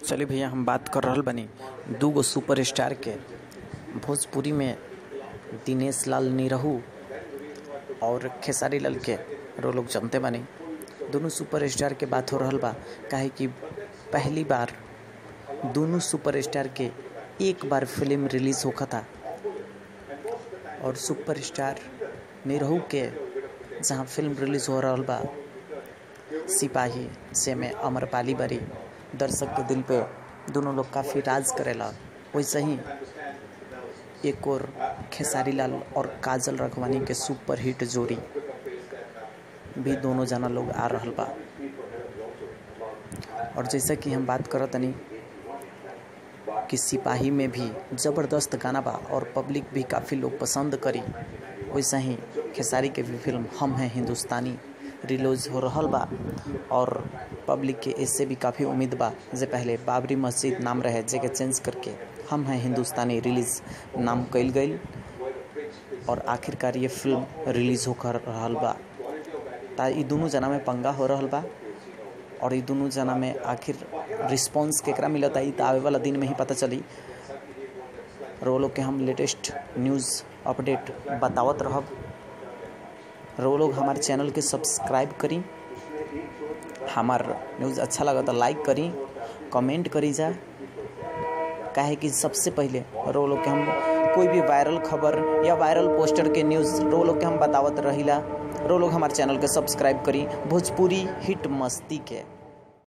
चलिए भैया, हम बात कर रहल बनी दूगो सुपर स्टार के। भोजपुरी में दिनेश लाल निरहू और खेसारी लाल के रो लोग जानते बानी। दोनों सुपर स्टार के बात हो रहल बा, काहे कि पहली बार दोनों सुपर स्टार के एक बार फिल्म रिलीज होखा था। और सुपर स्टार निरहू के जहाँ फिल्म रिलीज हो रहल बा सिपाही से में अमरपाली बरी, दर्शक के दिल पे दोनों लोग काफ़ी राज करेला। वैसे ही एक और खेसारी लाल और काजल राघवानी के सुपर हिट जोड़ी भी दोनों जना लोग आ रहल बा। और जैसे कि हम बात करत तनी कि सिपाही में भी ज़बरदस्त गाना बा और पब्लिक भी काफ़ी लोग पसंद करी। वैसे ही खेसारी के भी फिल्म हम हैं हिंदुस्तानी रिलीज हो रहल बा और पब्लिक के इससे भी काफ़ी उम्मीद बा। जे पहले बाबरी मस्जिद नाम रहे, जगह चेंज करके हम हैं हिंदुस्तानी रिलीज नाम कइल गई और आखिरकार ये फिल्म रिलीज होकर रहल बा। ता ई दोनों जना में पंगा हो रहल बा और ई दोनों जना में आखिर रिस्पॉन्स केकरा मिलता ई तो आवे वाला दिन में ही पता चली। रो लोग के हम लेटेस्ट न्यूज़ अपडेट बतावत रहब। रो लोग हमारे चैनल के सब्सक्राइब करी, हमार न्यूज़ अच्छा लगा तो लाइक करी, कमेंट करी जा। काहे कि सबसे पहले रो लोग के हम कोई भी वायरल खबर या वायरल पोस्टर के न्यूज़ रो लोग के हम बतावत रहिला। रो लोग हमारे चैनल के सब्सक्राइब करी भोजपुरी हिट मस्ती के।